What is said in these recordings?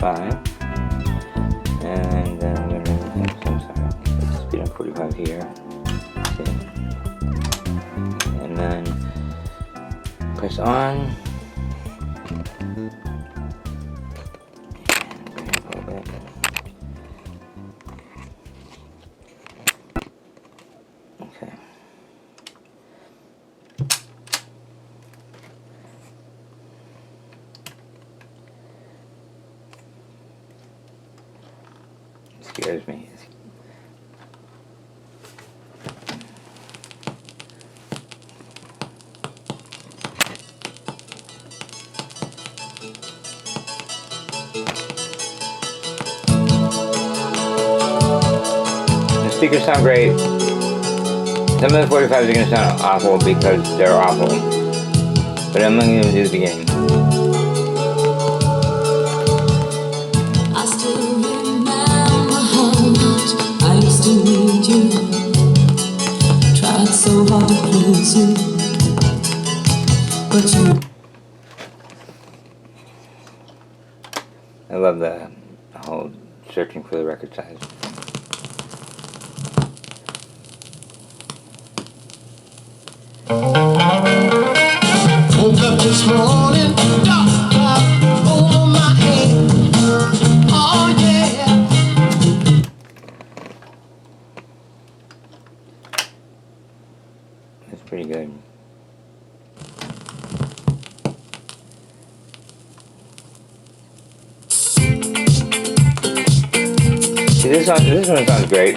45. And then I'm going to, I'm sorry, let's speed on 45 here. Okay. And then press on. Okay. It scares me. The speakers sound great. Some of the 45s are going to sound awful because they're awful. But I'm going to do it again. I still remember how much I used to need you. Tried so hard to please you, but you. I love the whole searching for the record size. Woke up this morning, dark cloud over my head. Oh yeah. That's pretty good. See, this one sounds great.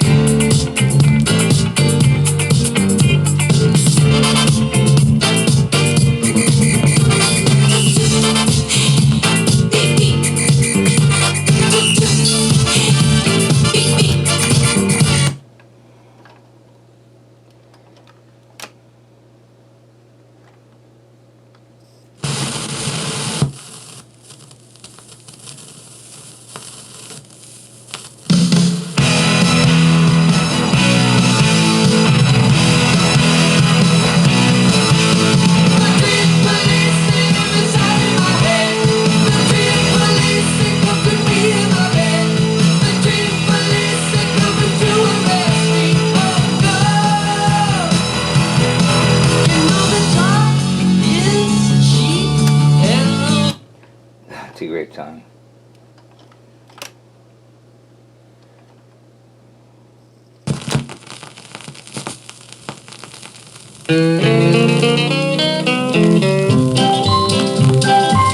It's a great song.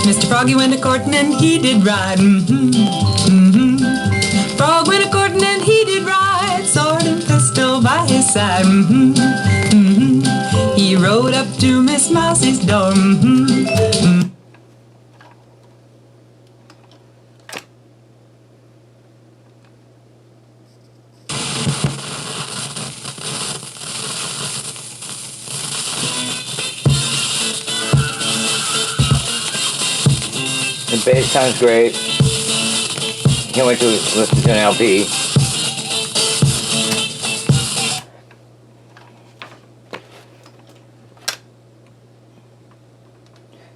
Mr. Froggy went a-courtin' and he did ride. Frog went a-courtin' and he did ride. Sword and pistol by his side. He rode up to Miss Mousie's door. The bass sounds great. Can't wait to listen to an LP.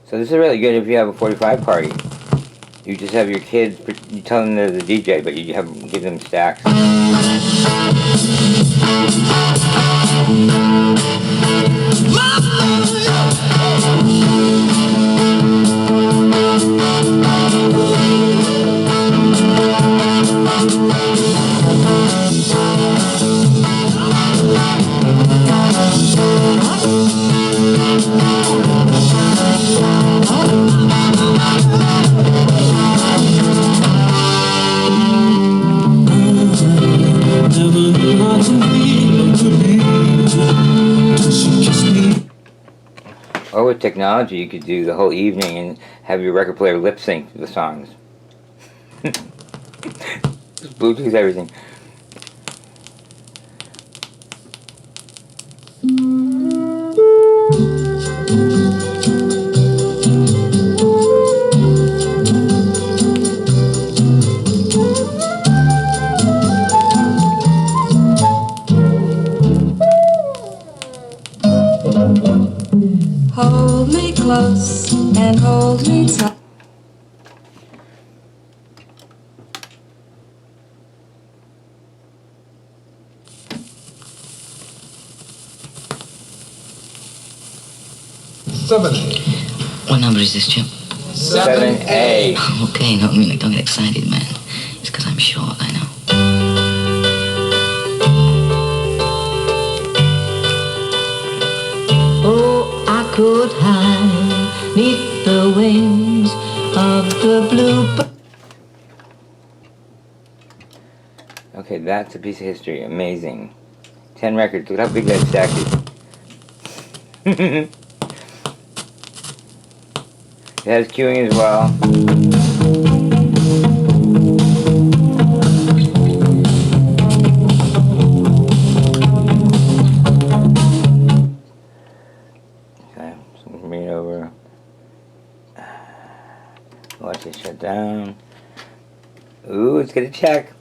So this is really good if you have a 45 party. You just have your kids, you tell them they're the DJ, but you give them stacks. Or with technology, you could do the whole evening and have your record player lip sync the songs. Just Bluetooth everything. Hold me close and hold me tight. 7A. What number is this, Chip? 7A. Okay, no, I mean, like, don't get excited, man. It's because I'm short, I know. Oh, I could hide neath the wings of the bluebird. Okay, that's a piece of history. Amazing. 10 records. Look how big that stack is. It has queuing as well. Okay, so we'll bring it over. Watch it shut down. Ooh, it's gonna check.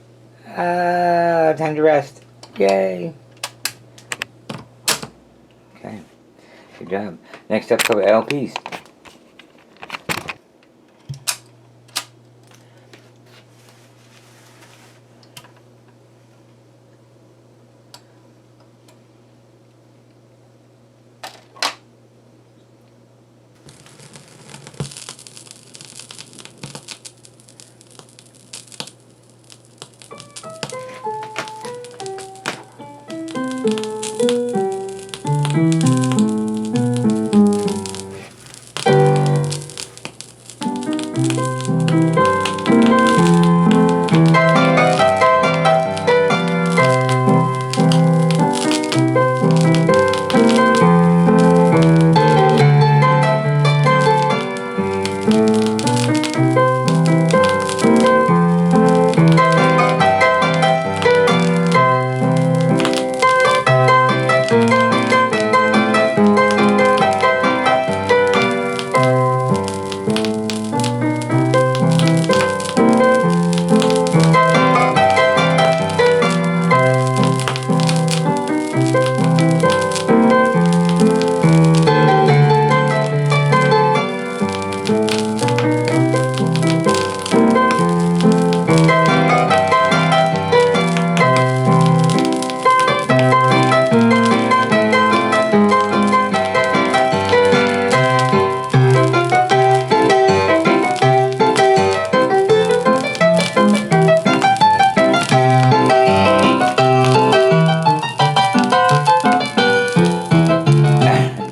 Ah, time to rest. Yay. Okay, good job. Next up, couple LPs.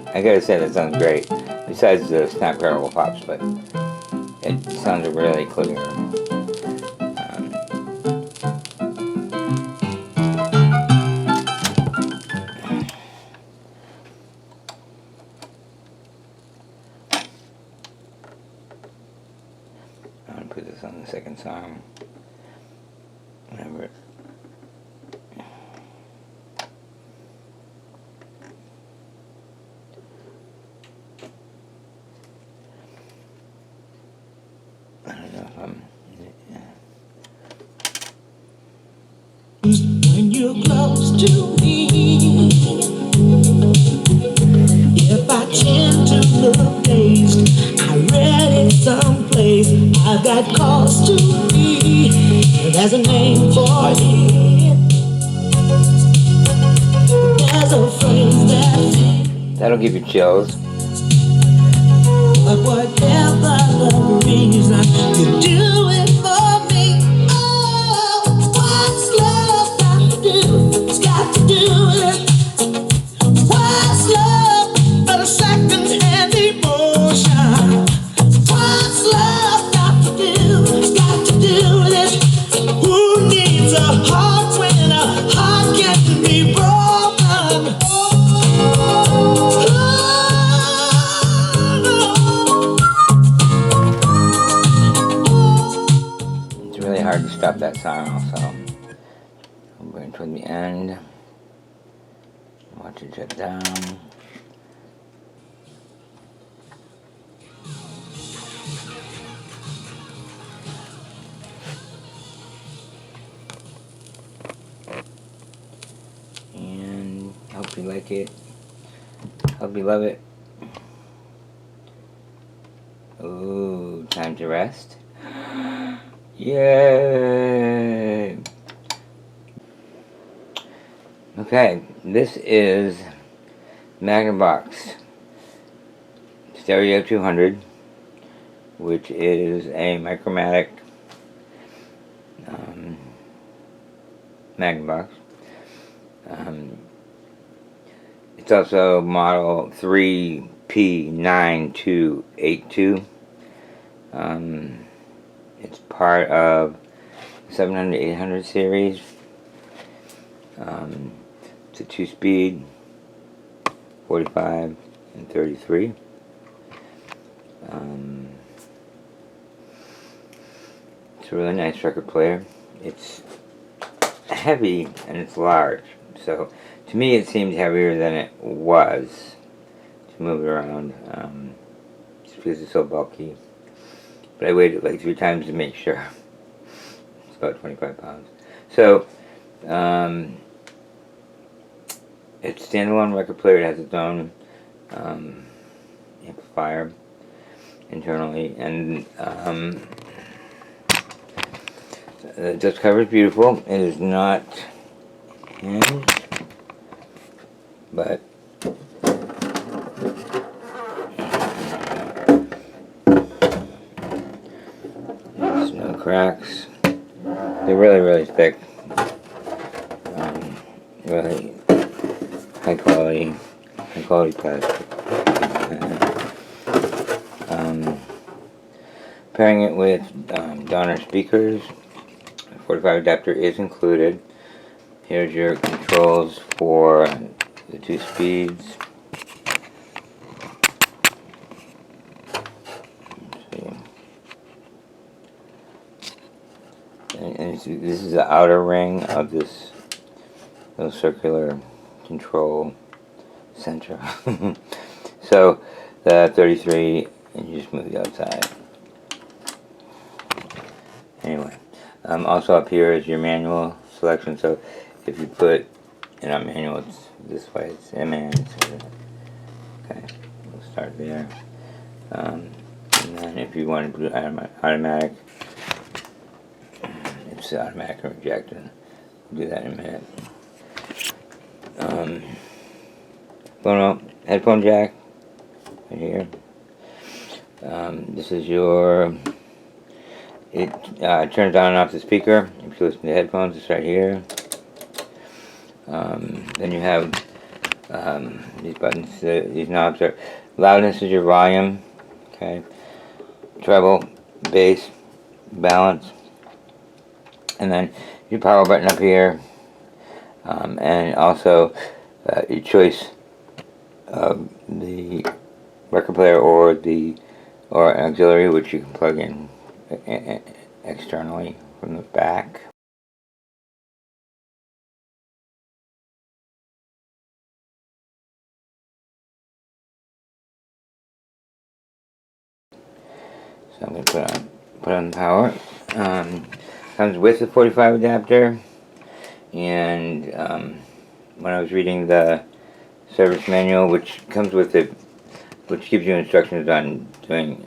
I gotta say that sounds great. Besides the snap crackle pops, but it sounds really clear. I'm gonna put this on the second song. Remember. I don't know if I'm. When you're close to me, if I tend to look dazed, I read it someplace. I've got cause to be. There's a name for it. There's a phrase that That'll give you chills. but whatever the reason, you do it for me. Oh, what's love got to do? It's got to do it. What's love but a second-hand emotion? What's love got to do? It's got to do with it. Who needs a heart when a heart can be broken? It's really hard to stop that song also. I'm going toward the end. Watch it shut down. And hope you like it. Hope you love it. Ooh, time to rest. Yay! Okay, this is Magnavox Stereo 200, which is a Micromatic Magnavox. It's also model 3P9282. It's part of 700-800 series. It's a 2-speed, 45 and 33. It's a really nice record player. It's heavy and it's large, so to me it seemed heavier than it was to move it around, just because it's so bulky. But I weighed it like 3 times to make sure. It's about 25 pounds. So it's standalone record player. It has its own amplifier internally, and the dust cover is beautiful. It is not hinged, but there's no cracks. They're really, really thick. Really high quality plastic. Pairing it with Donner speakers. 45 adapter is included. Here's your controls for the 2 speeds. And this is the outer ring of this little circular control center. So the 33, and you just move the outside. Anyway, also up here is your manual selection. So if you put in our manual, it's this way. It's MN. Okay, we'll start there. And then if you want to do automatic, it's automatic reject, and we'll do that in a minute. Headphone jack right here. This is your. It turns on and off the speaker. If you listen to the headphones, it's right here. Then you have these buttons. These knobs are loudness is your volume. Okay. Treble, bass, balance, and then your power button up here, and also your choice of the record player or an auxiliary, which you can plug in externally from the back. So I'm going to put on the power. Comes with the 45 adapter, and when I was reading the service manual, which comes with it, which gives you instructions on doing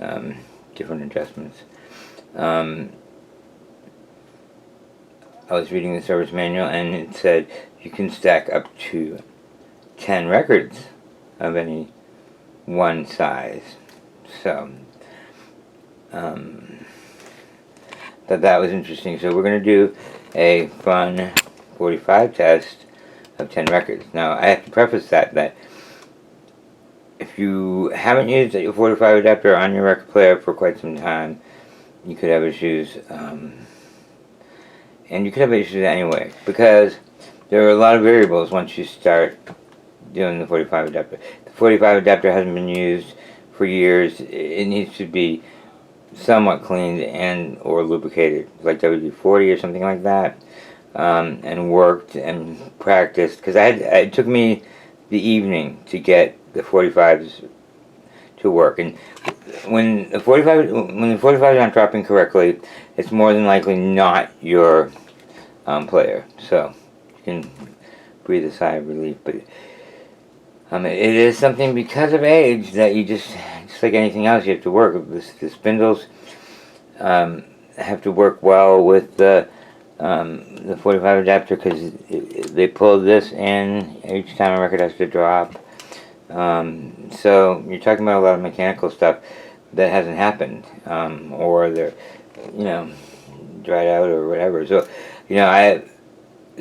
different adjustments. I was reading the service manual, and it said you can stack up to 10 records of any one size. So that was interesting. So we're going to do a fun 45 test of 10 records. Now I have to preface that if you haven't used a 45 adapter on your record player for quite some time, you could have issues, and you could have issues anyway, because there are a lot of variables once you start doing the 45 adapter. The 45 adapter hasn't been used for years. It needs to be somewhat cleaned and or lubricated, like WD-40 or something like that, and worked and practiced, because it took me the evening to get the 45s to work. And when the 45 is not dropping correctly, it's more than likely not your player. So you can breathe a sigh of relief. But it is something, because of age, that you just like anything else, you have to work. The spindles have to work well with the 45 adapter, because they pull this in each time a record has to drop. So you're talking about a lot of mechanical stuff that hasn't happened, or they're, you know, dried out or whatever. So, you know, I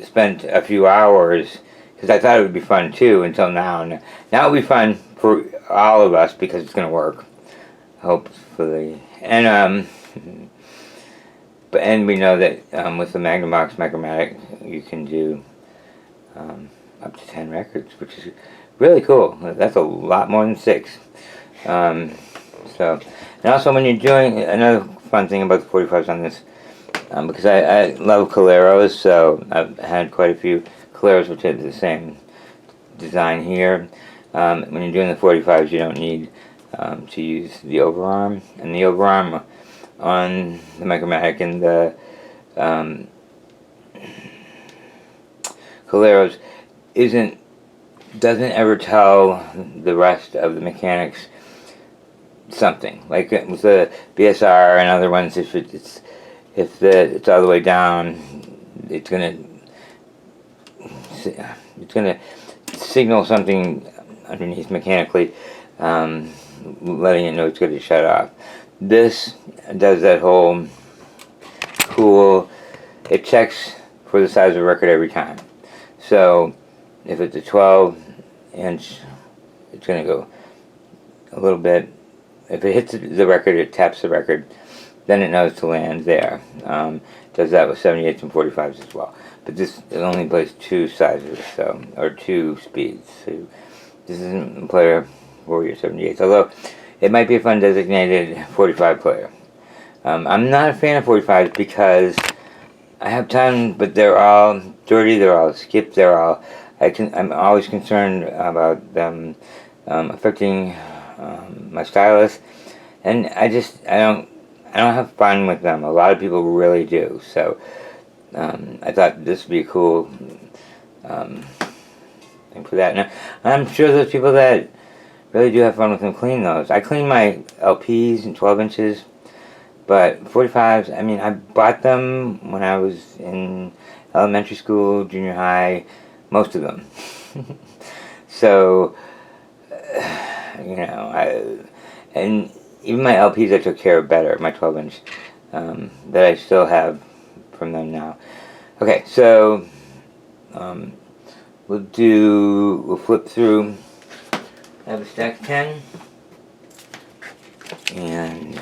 spent a few hours because I thought it would be fun too until now. Now it'll be fun for all of us because it's going to work, hopefully. And and we know that with the Magnavox Micromatic you can do up to 10 records, which is really cool. That's a lot more than 6. So, and also when you're doing, another fun thing about the 45s on this, because I love Caleros, so I've had quite a few Caleros which have the same design here. When you're doing the 45s, you don't need to use the overarm, and the overarm on the Micromatic and the Caleros doesn't ever tell the rest of the mechanics something. Like with the BSR and other ones, if it's all the way down, it's gonna signal something underneath mechanically, letting it know it's going to shut off. This does that whole cool. It checks for the size of the record every time. So if it's a 12-inch, it's going to go a little bit. If it hits the record, it taps the record. Then it knows to land there. Does that with 78s and 45s as well. But this, it only plays 2 sizes, so, or 2 speeds. So this isn't a player for your 78s. Although it might be a fun designated 45 player. I'm not a fan of 45s because I have tons, but they're all dirty. They're all skipped. I'm always concerned about them affecting my stylus, and I don't have fun with them. A lot of people really do. So I thought this would be a cool thing for that. Now, I'm sure those people that really do have fun with them clean those. I clean my LPs and 12 inches, but 45s, I mean, I bought them when I was in elementary school, junior high, most of them. So, you know, and even my LPs I took care of better, my 12-inch, that I still have from them now. Okay, so we'll flip through. I have a stack of 10, and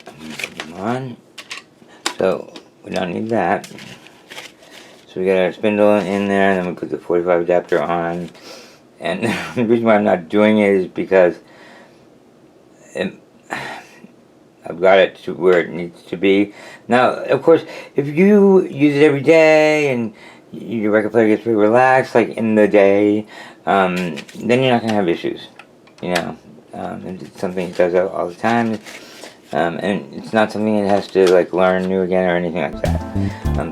put them on. So we don't need that. So we got our spindle in there, and then we put the 45 adapter on. And the reason why I'm not doing it is because I've got it to where it needs to be. Now, of course, if you use it every day and your record player gets pretty relaxed, like in the day, then you're not going to have issues. You know, it's something it does all the time. And it's not something it has to like learn new again or anything like that.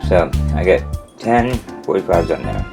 So I got 10 45s on there.